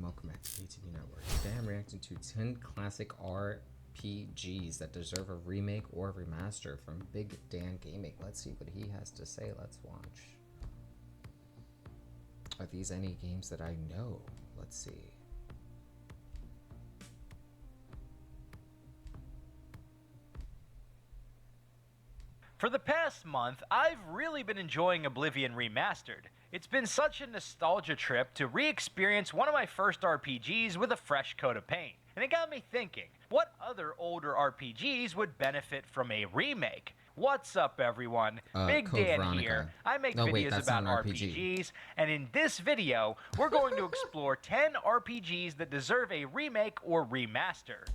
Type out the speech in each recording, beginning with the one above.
welcome back to ATV Network. Today I'm reacting to 10 classic RPGs that deserve a remake or a remaster from Big Dan Gaming. Let's see what he has to say. Let's watch. Are these any games that I know? Let's see. For the past month, I've really been enjoying Oblivion Remastered. It's been such a nostalgia trip to re-experience one of my first RPGs with a fresh coat of paint. And it got me thinking, what other older RPGs would benefit from a remake? What's up, everyone? Big Code Dan Veronica. here. I make No, videos wait, that's about not an RPG. RPGs, and in this video, we're going to explore 10 RPGs that deserve a remake or remaster.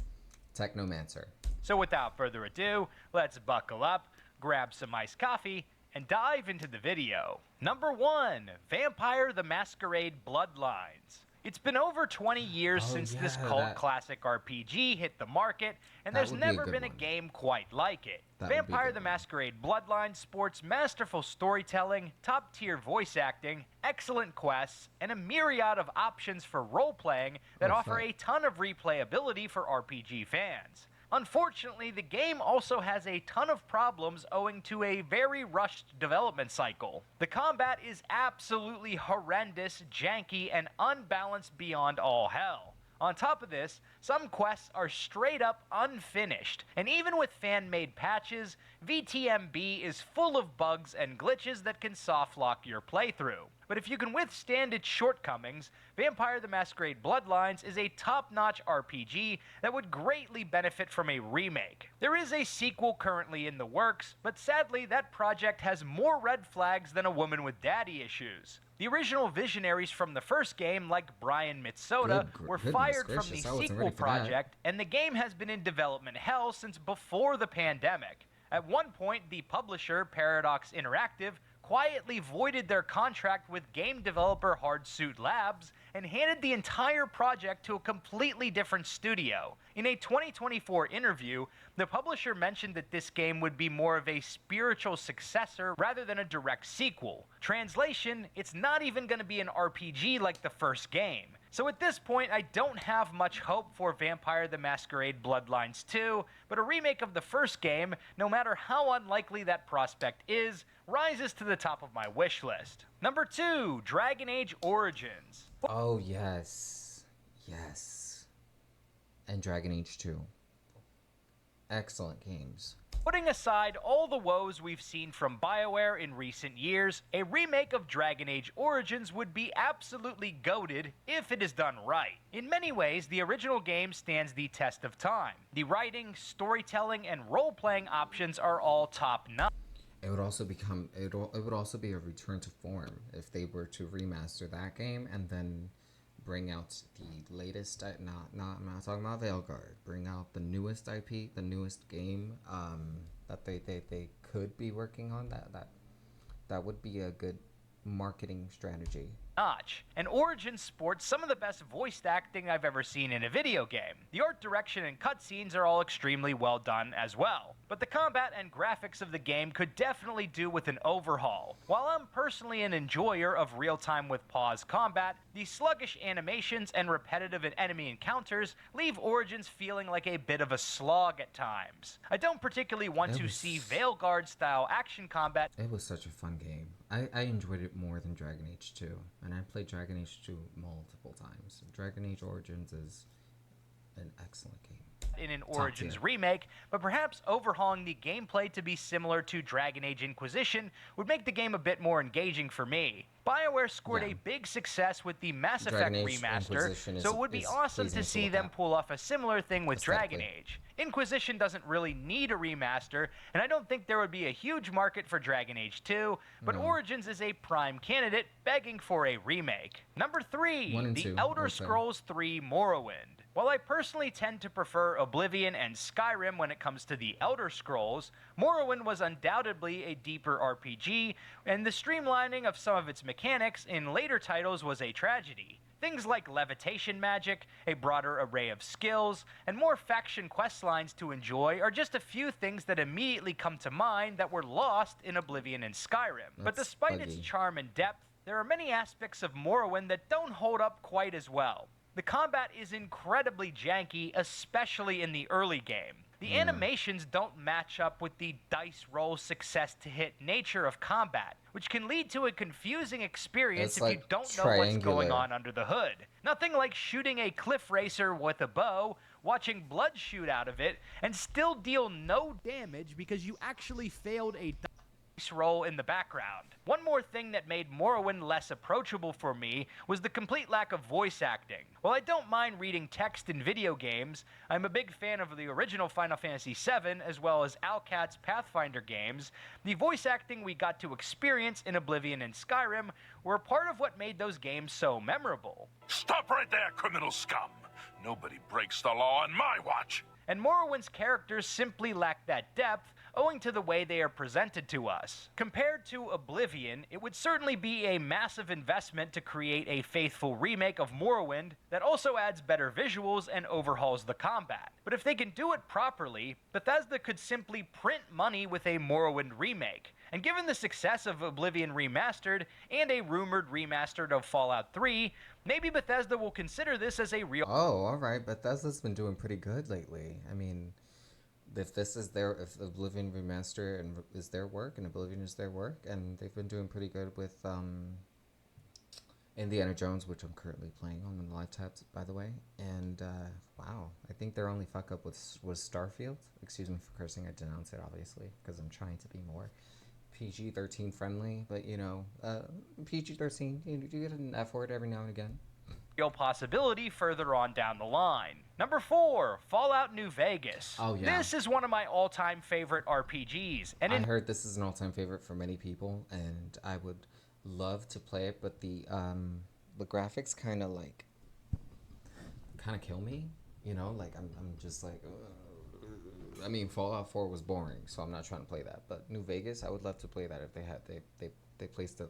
Technomancer. So without further ado, let's buckle up, grab some iced coffee, and dive into the video. Number 1, Vampire the Masquerade Bloodlines. It's been over 20 years since this cult classic RPG hit the market, and there's never been a game quite like it. Vampire the Masquerade Bloodlines sports masterful storytelling, top-tier voice acting, excellent quests, and a myriad of options for role-playing that offer a ton of replayability for RPG fans. Unfortunately, the game also has a ton of problems owing to a very rushed development cycle. The combat is absolutely horrendous, janky, and unbalanced beyond all hell. On top of this, some quests are straight up unfinished, and even with fan-made patches, VTMB is full of bugs and glitches that can softlock your playthrough. But if you can withstand its shortcomings, Vampire the Masquerade Bloodlines is a top-notch RPG that would greatly benefit from a remake. There is a sequel currently in the works, but sadly that project has more red flags than a woman with daddy issues. The original visionaries from the first game, like Brian Mitsoda, were fired from the sequel project, and the game has been in development hell since before the pandemic. At one point, the publisher, Paradox Interactive, quietly voided their contract with game developer Hardsuit Labs and handed the entire project to a completely different studio. In a 2024 interview, the publisher mentioned that this game would be more of a spiritual successor rather than a direct sequel. Translation, it's not even going to be an RPG like the first game. So at this point, I don't have much hope for Vampire the Masquerade Bloodlines 2, but a remake of the first game, no matter how unlikely that prospect is, rises to the top of my wish list. Number 2, Dragon Age Origins. Oh, yes. Yes. And Dragon Age 2. Excellent games. Putting aside all the woes we've seen from BioWare in recent years, a remake of Dragon Age Origins would be absolutely goated if it is done right. In many ways, the original game stands the test of time. The writing, storytelling, and role-playing options are all top-notch. It would also be a return to form if they were to remaster that game and then bring out the latest. I'm not talking about Veilguard. Bring out the newest IP, the newest game that they could be working on. That would be a good marketing strategy. And Origins sports some of the best voice acting I've ever seen in a video game. The art direction and cutscenes are all extremely well done as well. But the combat and graphics of the game could definitely do with an overhaul. While I'm personally an enjoyer of real-time with pause combat, the sluggish animations and repetitive enemy encounters leave Origins feeling like a bit of a slog at times. I don't particularly want to see Veilguard-style action combat. It was such a fun game. I enjoyed it more than Dragon Age 2, and I played Dragon Age 2 multiple times. Dragon Age Origins is an excellent game. In an Origins remake, but perhaps overhauling the gameplay to be similar to Dragon Age Inquisition would make the game a bit more engaging for me. BioWare scored a big success with the Mass Effect remaster, so it would be awesome to see them pull off a similar thing with Dragon Age. Inquisition doesn't really need a remaster, and I don't think there would be a huge market for Dragon Age 2, but Origins is a prime candidate begging for a remake. Number 3, The Elder Scrolls 3 Morrowind. While I personally tend to prefer Oblivion and Skyrim when it comes to the Elder Scrolls, Morrowind was undoubtedly a deeper RPG, and the streamlining of some of its mechanics in later titles was a tragedy. Things like levitation magic, a broader array of skills, and more faction questlines to enjoy are just a few things that immediately come to mind that were lost in Oblivion and Skyrim. But despite its charm and depth, there are many aspects of Morrowind that don't hold up quite as well. The the combat is incredibly janky, especially in the early game. The animations don't match up with the dice roll success to hit nature of combat, which can lead to a confusing experience if you don't know what's going on under the hood. Nothing like shooting a cliff racer with a bow, watching blood shoot out of it, and still deal no damage because you actually failed a roll in the background. One more thing that made Morrowind less approachable for me was the complete lack of voice acting. While I don't mind reading text in video games, I'm a big fan of the original Final Fantasy VII as well as Alcat's Pathfinder games. The voice acting we got to experience in Oblivion and Skyrim were part of what made those games so memorable. Stop right there, criminal scum! Nobody breaks the law on my watch! And Morrowind's characters simply lack that depth, owing to the way they are presented to us. Compared to Oblivion, it would certainly be a massive investment to create a faithful remake of Morrowind that also adds better visuals and overhauls the combat. But if they can do it properly, Bethesda could simply print money with a Morrowind remake. And given the success of Oblivion Remastered and a rumored remastered of Fallout 3, maybe Bethesda will consider this as a real... Oh, alright, Bethesda's been doing pretty good lately. I mean, if Oblivion Remaster is their work, and Oblivion is their work, and they've been doing pretty good with Indiana Jones, which I'm currently playing on the live tabs, by the way. And wow, I think their only fuck up was Starfield. Excuse me for cursing, I denounce it obviously because I'm trying to be more PG-13 friendly, but you know, PG-13, you get an F word every now and again. Real possibility further on down the line. Number 4, Fallout New Vegas. Oh yeah. This is one of my all-time favorite RPGs. And I heard this is an all-time favorite for many people, and I would love to play it, but the graphics kind of kill me, you know, like I'm just like, I mean, Fallout 4 was boring, so I'm not trying to play that, but New Vegas, I would love to play that if they placed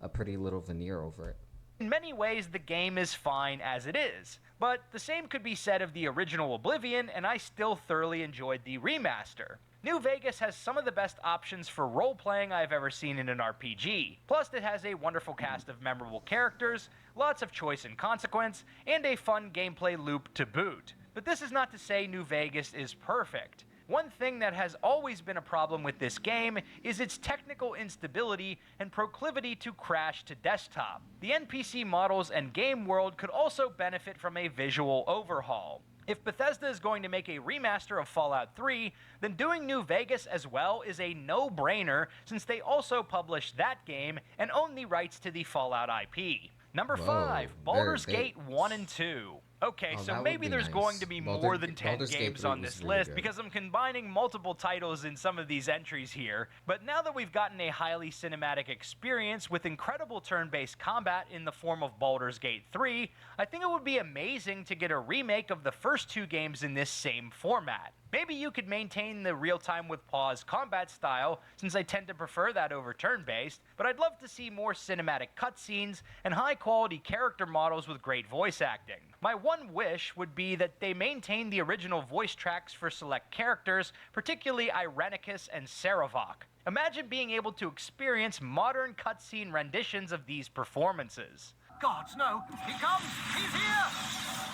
a pretty little veneer over it. In many ways, the game is fine as it is, but the same could be said of the original Oblivion, and I still thoroughly enjoyed the remaster. New Vegas has some of the best options for role-playing I've ever seen in an RPG. Plus, it has a wonderful cast of memorable characters, lots of choice and consequence, and a fun gameplay loop to boot. But this is not to say New Vegas is perfect. One thing that has always been a problem with this game is its technical instability and proclivity to crash to desktop. The NPC models and game world could also benefit from a visual overhaul. If Bethesda is going to make a remaster of Fallout 3, then doing New Vegas as well is a no-brainer since they also published that game and own the rights to the Fallout IP. Number 5, Baldur's Gate 1 and 2. Okay, so maybe there's going to be more than 10 games on this list because I'm combining multiple titles in some of these entries here. But now that we've gotten a highly cinematic experience with incredible turn-based combat in the form of Baldur's Gate 3, I think it would be amazing to get a remake of the first 2 games in this same format. Maybe you could maintain the real-time with pause combat style, since I tend to prefer that over turn-based, but I'd love to see more cinematic cutscenes and high-quality character models with great voice acting. My one wish would be that they maintain the original voice tracks for select characters, particularly Irenicus and Saravok. Imagine being able to experience modern cutscene renditions of these performances. Gods, no! He comes! He's here!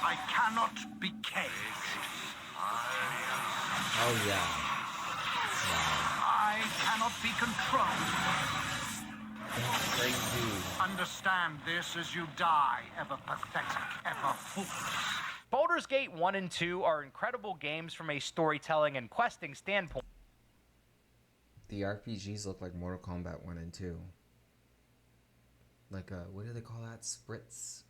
I cannot be caged. Oh yeah. Wow. I cannot be controlled. Crazy. Understand this as you die, ever pathetic, ever foolish. Baldur's Gate 1 and 2 are incredible games from a storytelling and questing standpoint. The RPGs look like Mortal Kombat 1 and 2. Like, what do they call that? Spritz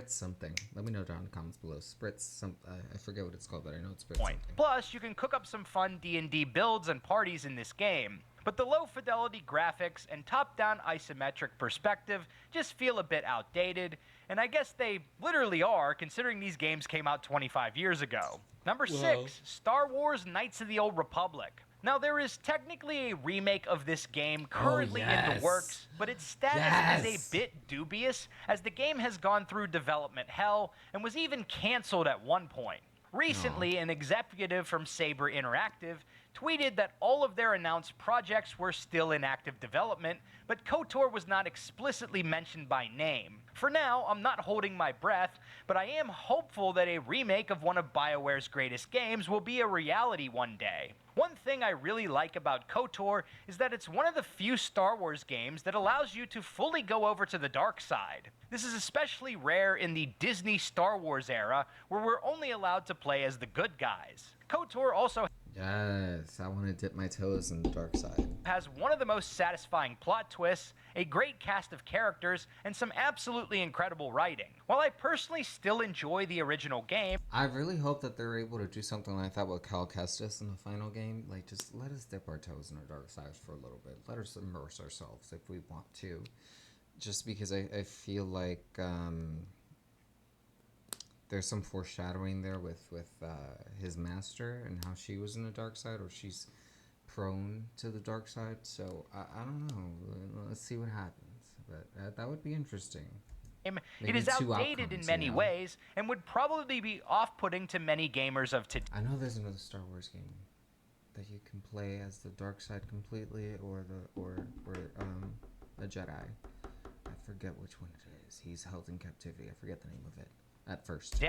something. Let me know down in the comments below. I forget what it's called, but I know it's Spritz something. Plus, you can cook up some fun D&D builds and parties in this game. But the low-fidelity graphics and top-down isometric perspective just feel a bit outdated, and I guess they literally are, considering these games came out 25 years ago. Number 6, Star Wars Knights of the Old Republic. Now, there is technically a remake of this game currently in the works, but its status is a bit dubious, as the game has gone through development hell and was even canceled at one point. Recently, an executive from Saber Interactive tweeted that all of their announced projects were still in active development, but KOTOR was not explicitly mentioned by name. For now, I'm not holding my breath, but I am hopeful that a remake of one of BioWare's greatest games will be a reality one day. One thing I really like about KOTOR is that it's one of the few Star Wars games that allows you to fully go over to the dark side. This is especially rare in the Disney Star Wars era, where we're only allowed to play as the good guys. KOTOR also Yes, I want to dip my toes in the dark side. has one of the most satisfying plot twists, a great cast of characters, and some absolutely incredible writing. While I personally still enjoy the original game, I really hope that they're able to do something like that with Cal Kestis in the final game. Like, just let us dip our toes in our dark sides for a little bit. Let us immerse ourselves if we want to. Just because I feel like there's some foreshadowing there with his master and how she was in the dark side, or she's prone to the dark side. So I don't know. Let's see what happens. But that would be interesting. it Maybe is two outdated in outcomes, many you know? ways and would probably be off-putting to many gamers of today. I know there's another Star Wars game that you can play as the dark side completely, or a Jedi. I forget which one it is. He's held in captivity. I forget the name of it at first.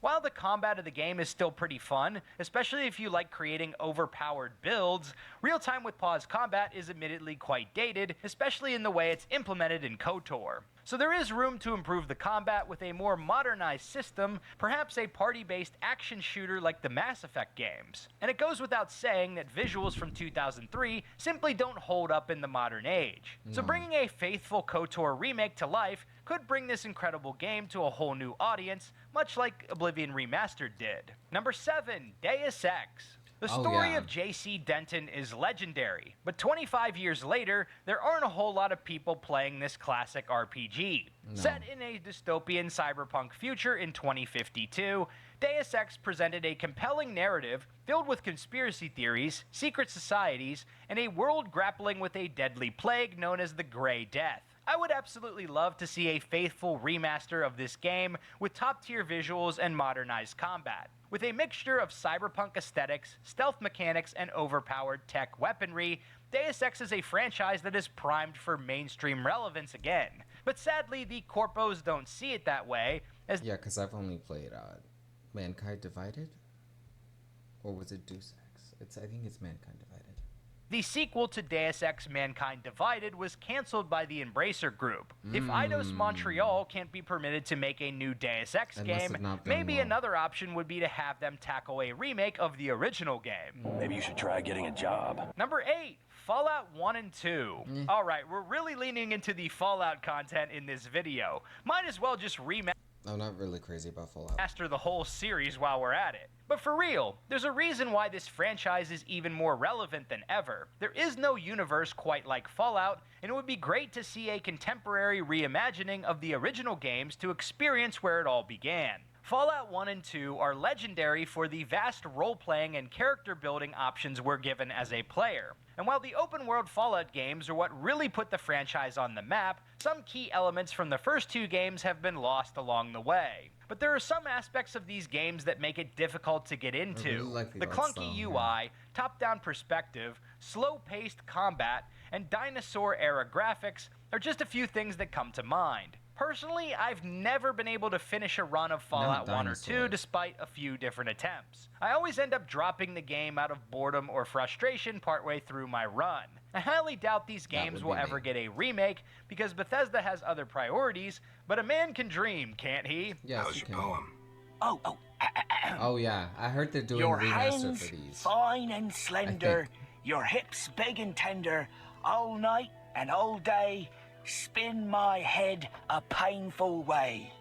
While the combat of the game is still pretty fun, especially if you like creating overpowered builds, real-time with pause combat is admittedly quite dated, especially in the way it's implemented in KOTOR. So there is room to improve the combat with a more modernized system, perhaps a party-based action shooter like the Mass Effect games. And it goes without saying that visuals from 2003 simply don't hold up in the modern age. So bringing a faithful KOTOR remake to life could bring this incredible game to a whole new audience, much like Oblivion Remastered did. Number 7, Deus Ex. The story of J.C. Denton is legendary, but 25 years later, there aren't a whole lot of people playing this classic RPG. Set in a dystopian cyberpunk future in 2052, Deus Ex presented a compelling narrative filled with conspiracy theories, secret societies, and a world grappling with a deadly plague known as the Grey Death. I would absolutely love to see a faithful remaster of this game with top-tier visuals and modernized combat. With a mixture of cyberpunk aesthetics, stealth mechanics, and overpowered tech weaponry, Deus Ex is a franchise that is primed for mainstream relevance again. But sadly, the corpos don't see it that way, as Yeah, because I've only played Mankind Divided, or was it Deus Ex? I think it's Mankind Divided. the sequel to Deus Ex Mankind Divided was cancelled by the Embracer Group. If Eidos Montreal can't be permitted to make a new Deus Ex That must game, have not done maybe well. another option would be to have them tackle a remake of the original game. Maybe you should try getting a job. Number 8, Fallout 1 and 2. Alright, we're really leaning into the Fallout content in this video. Might as well just I'm not really crazy about Fallout. remaster the whole series while we're at it. But for real, there's a reason why this franchise is even more relevant than ever. There is no universe quite like Fallout, and it would be great to see a contemporary reimagining of the original games to experience where it all began. Fallout 1 and 2 are legendary for the vast role-playing and character-building options we're given as a player. And while the open-world Fallout games are what really put the franchise on the map, some key elements from the first two games have been lost along the way. But there are some aspects of these games that make it difficult to get into. like the The art clunky style, UI, top-down perspective, slow-paced combat, and dinosaur-era graphics are just a few things that come to mind. Personally, I've never been able to finish a run of Fallout 1 or 2 dinosaurs. despite a few different attempts. I always end up dropping the game out of boredom or frustration partway through my run. I highly doubt these games would will be ever me. get a remake because Bethesda has other priorities, but a man can dream, can't he? Yes, How's you your can. poem? Oh yeah, I heard they're doing Your remaster hands for these. fine and slender, your hips big and tender, all night and all day, spin my head a painful way.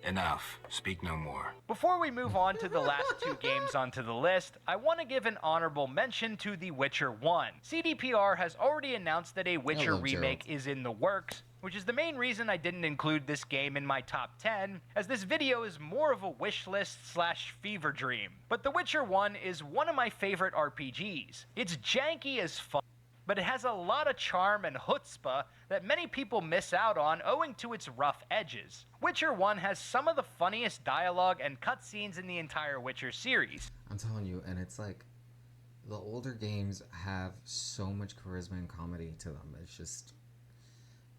Enough. Speak no more. Before we move on to the last two games onto the list, I want to give an honorable mention to The Witcher 1. CDPR has already announced that a Witcher Hello, remake Gerald. is in the works, which is the main reason I didn't include this game in my top 10, as this video is more of a wish list / fever dream. But The Witcher 1 is one of my favorite RPGs. It's janky as fuck, but it has a lot of charm and chutzpah that many people miss out on owing to its rough edges. Witcher 1 has some of the funniest dialogue and cutscenes in the entire Witcher series. I'm telling you, and it's like the older games have so much charisma and comedy to them. It's just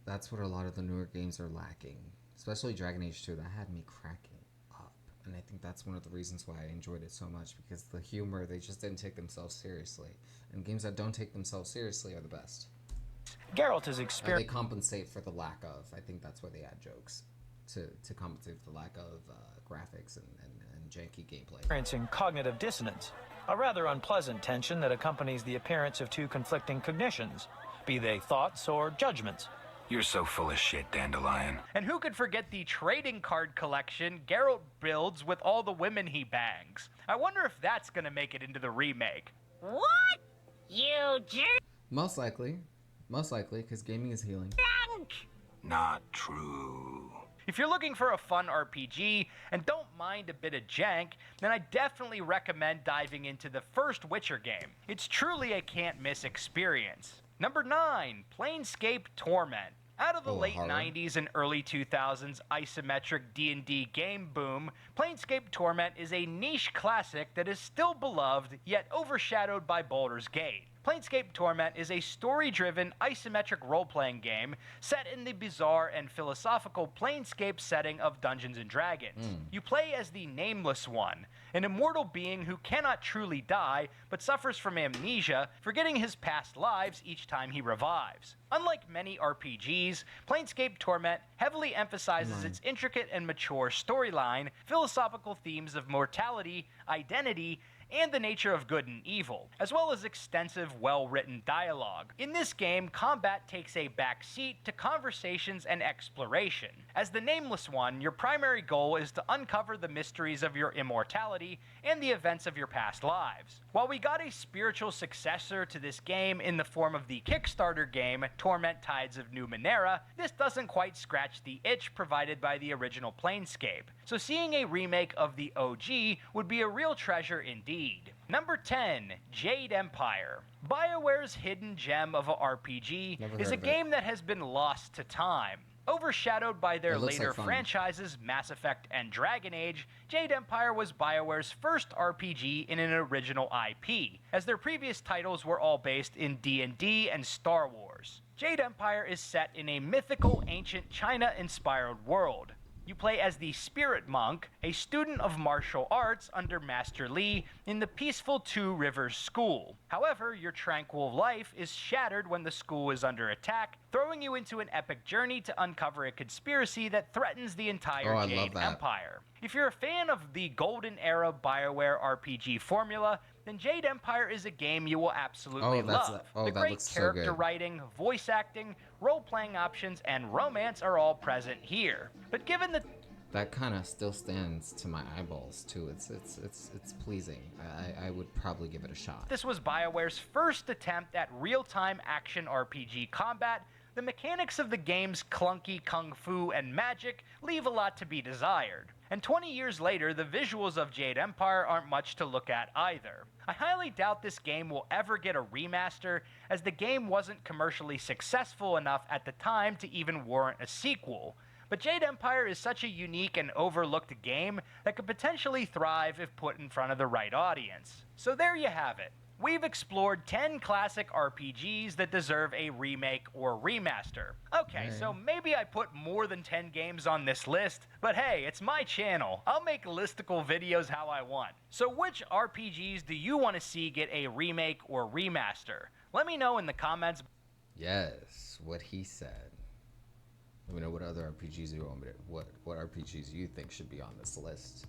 that's what a lot of the newer games are lacking, especially Dragon Age 2. That had me cracking up, and I think that's one of the reasons why I enjoyed it so much, because the humor, they just didn't take themselves seriously, and games that don't take themselves seriously are the best. Geralt is They experiencing compensate for the lack of. I think that's why they add jokes to compensate for the lack of graphics and janky gameplay. cognitive dissonance, a rather unpleasant tension that accompanies the appearance of two conflicting cognitions, be they thoughts or judgments. You're so full of shit, Dandelion. And who could forget the trading card collection Geralt builds with all the women he bangs? I wonder if that's gonna make it into the remake. What? You jerk! Most likely, because gaming is healing. Not true. If you're looking for a fun RPG and don't mind a bit of jank, then I definitely recommend diving into the first Witcher game. It's truly a can't-miss experience. Number 9, Planescape Torment. Out of the late horror. 90s and early 2000s isometric D&D game boom, Planescape Torment is a niche classic that is still beloved, yet overshadowed by Baldur's Gate. Planescape Torment is a story-driven, isometric role-playing game set in the bizarre and philosophical Planescape setting of Dungeons & Dragons. You play as the Nameless One, an immortal being who cannot truly die, but suffers from amnesia, forgetting his past lives each time he revives. Unlike many RPGs, Planescape Torment heavily emphasizes its intricate and mature storyline, philosophical themes of mortality, identity, and the nature of good and evil, as well as extensive, well-written dialogue. In this game, combat takes a back seat to conversations and exploration. As the Nameless One, your primary goal is to uncover the mysteries of your immortality and the events of your past lives. While we got a spiritual successor to this game in the form of the Kickstarter game, Torment Tides of Numenera, this doesn't quite scratch the itch provided by the original Planescape. So seeing a remake of the OG would be a real treasure indeed. Number 10, Jade Empire. BioWare's hidden gem of a RPG Never is heard a of it. game that has been lost to time. Overshadowed by their It looks later like fun. franchises Mass Effect and Dragon Age, Jade Empire was BioWare's first RPG in an original IP, as their previous titles were all based in D&D and Star Wars. Jade Empire is set in a mythical, ancient China-inspired world. You play as the Spirit Monk, a student of martial arts under Master Li in the peaceful Two Rivers School. However, your tranquil life is shattered when the school is under attack, throwing you into an epic journey to uncover a conspiracy that threatens the entire Oh, I love Jade that. Empire. If you're a fan of the golden era BioWare RPG formula, then Jade Empire is a game you will absolutely Oh, that's- love. oh, The that great looks so character good. writing, voice acting, role-playing options, and romance are all present here. But given the That kind of still stands to my eyeballs too. It's pleasing. I would probably give it a shot. this was BioWare's first attempt at real-time action RPG combat, the mechanics of the game's clunky kung fu and magic leave a lot to be desired. And 20 years later, the visuals of Jade Empire aren't much to look at either. I highly doubt this game will ever get a remaster, as the game wasn't commercially successful enough at the time to even warrant a sequel. But Jade Empire is such a unique and overlooked game that could potentially thrive if put in front of the right audience. So there you have it. We've explored 10 classic RPGs that deserve a remake or remaster. Okay, so maybe I put more than 10 games on this list, but hey, it's my channel. I'll make listicle videos how I want. So which RPGs do you want to see get a remake or remaster? Let me know in the comments. Yes, what he said. Let me know what other RPGs you want me to, what RPGs you think should be on this list.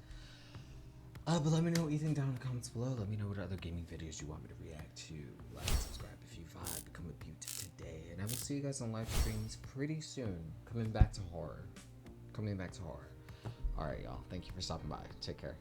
But let me know what you think down in the comments below. Let me know what other gaming videos you want me to react to. Like, subscribe if you vibe, become a beaut today. And I will see you guys on live streams pretty soon. Coming back to horror. Alright, y'all. Thank you for stopping by. Take care.